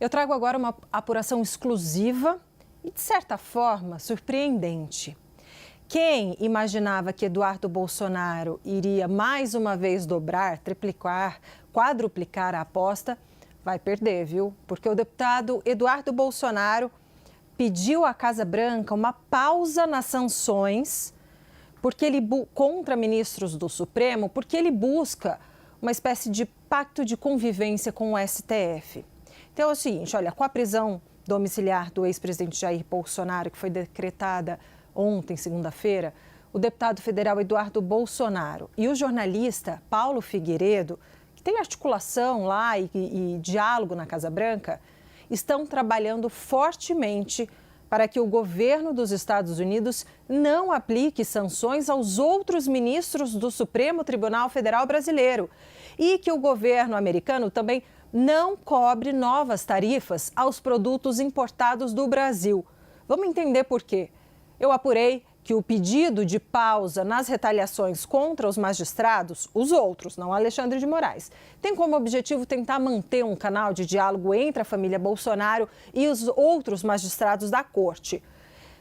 Eu trago agora uma apuração exclusiva e, de certa forma, surpreendente. Quem imaginava que Eduardo Bolsonaro iria mais uma vez dobrar, triplicar, quadruplicar a aposta, vai perder, viu? Porque o deputado Eduardo Bolsonaro pediu à Casa Branca uma pausa nas sanções contra ministros do Supremo, porque ele busca uma espécie de pacto de convivência com o STF. Então é o seguinte, olha, com a prisão domiciliar do ex-presidente Jair Bolsonaro, que foi decretada ontem, segunda-feira, o deputado federal Eduardo Bolsonaro e o jornalista Paulo Figueiredo, que tem articulação lá e diálogo na Casa Branca, estão trabalhando fortemente para que o governo dos Estados Unidos não aplique sanções aos outros ministros do Supremo Tribunal Federal Brasileiro e que o governo americano também não cobre novas tarifas aos produtos importados do Brasil. Vamos entender por quê. Eu apurei que o pedido de pausa nas retaliações contra os magistrados, os outros, não Alexandre de Moraes, tem como objetivo tentar manter um canal de diálogo entre a família Bolsonaro e os outros magistrados da corte.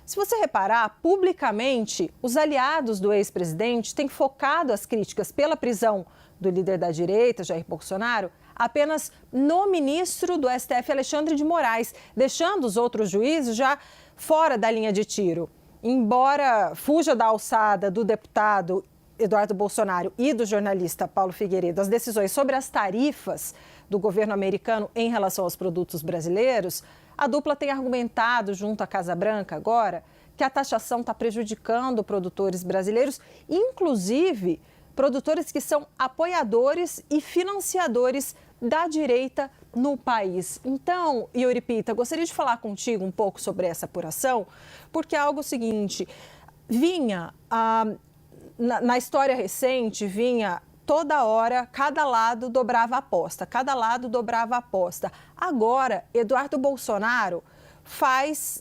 Se você reparar, publicamente, os aliados do ex-presidente têm focado as críticas pela prisão do líder da direita, Jair Bolsonaro, apenas no ministro do STF, Alexandre de Moraes, deixando os outros juízes já fora da linha de tiro. Embora fuja da alçada do deputado Eduardo Bolsonaro e do jornalista Paulo Figueiredo as decisões sobre as tarifas do governo americano em relação aos produtos brasileiros, a dupla tem argumentado junto à Casa Branca agora que a taxação está prejudicando produtores brasileiros, inclusive produtores que são apoiadores e financiadores da direita no país. Então, Yuri Pita, gostaria de falar contigo um pouco sobre essa apuração, porque é algo seguinte, na história recente, vinha toda hora, cada lado dobrava a aposta, cada lado dobrava a aposta. Agora, Eduardo Bolsonaro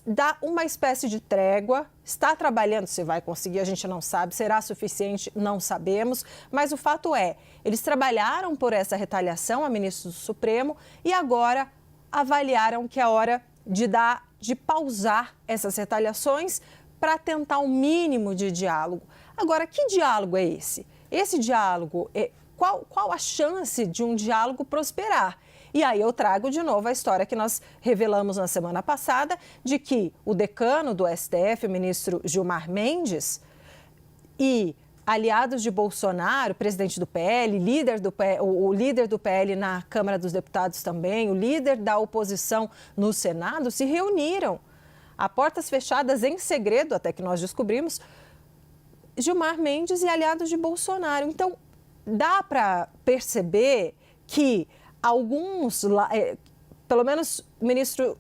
dá uma espécie de trégua, está trabalhando, se vai conseguir, a gente não sabe, será suficiente, não sabemos, mas o fato é, eles trabalharam por essa retaliação a ministro do Supremo e agora avaliaram que é hora de pausar essas retaliações para tentar um mínimo de diálogo. Agora, que diálogo é esse? Esse diálogo, qual a chance de um diálogo prosperar? E aí eu trago de novo a história que nós revelamos na semana passada de que o decano do STF, o ministro Gilmar Mendes, e aliados de Bolsonaro, presidente do PL, o líder do PL na Câmara dos Deputados também, o líder da oposição no Senado, se reuniram a portas fechadas em segredo, até que nós descobrimos, Gilmar Mendes e aliados de Bolsonaro. Então, dá para perceber que pelo menos o ministro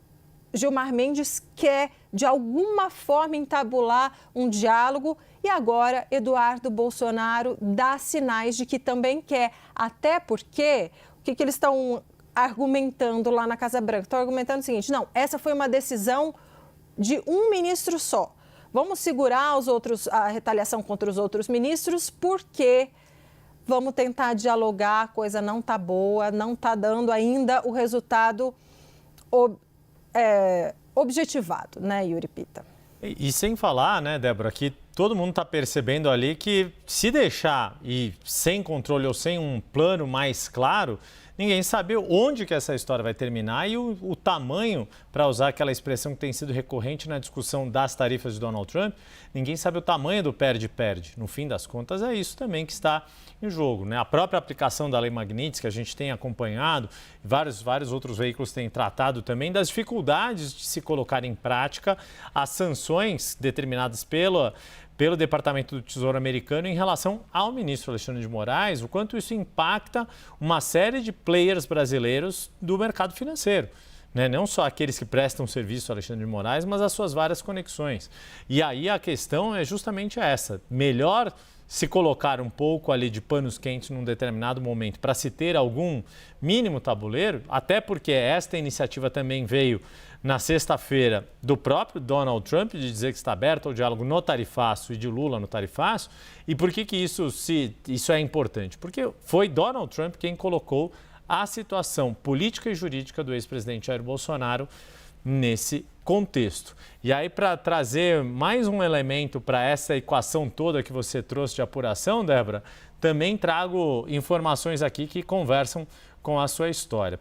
Gilmar Mendes quer, de alguma forma, entabular um diálogo e agora Eduardo Bolsonaro dá sinais de que também quer. Até porque, o que eles estão argumentando lá na Casa Branca? Estão argumentando o seguinte, não, essa foi uma decisão de um ministro só. Vamos segurar a retaliação contra os outros ministros porque vamos tentar dialogar, a coisa não está boa, não está dando ainda o resultado objetivado, né, Yuri Pita? E sem falar, né, Débora, que todo mundo está percebendo ali que se deixar e sem controle ou sem um plano mais claro, ninguém sabe onde que essa história vai terminar e o tamanho, para usar aquela expressão que tem sido recorrente na discussão das tarifas de Donald Trump, ninguém sabe o tamanho do perde-perde. No fim das contas, é isso também que está em jogo, né? A própria aplicação da Lei Magnitsky, que a gente tem acompanhado, vários outros veículos têm tratado também das dificuldades de se colocar em prática as sanções determinadas pelo Departamento do Tesouro americano em relação ao ministro Alexandre de Moraes, o quanto isso impacta uma série de players brasileiros do mercado financeiro. Né? Não só aqueles que prestam serviço ao Alexandre de Moraes, mas as suas várias conexões. E aí a questão é justamente essa, melhor se colocar um pouco ali de panos quentes num determinado momento para se ter algum mínimo tabuleiro, até porque esta iniciativa também veio na sexta-feira do próprio Donald Trump, de dizer que está aberto ao diálogo no tarifaço e de Lula no tarifaço. E por que isso é importante? Porque foi Donald Trump quem colocou a situação política e jurídica do ex-presidente Jair Bolsonaro nesse contexto. E aí, para trazer mais um elemento para essa equação toda que você trouxe de apuração, Débora, também trago informações aqui que conversam com a sua história.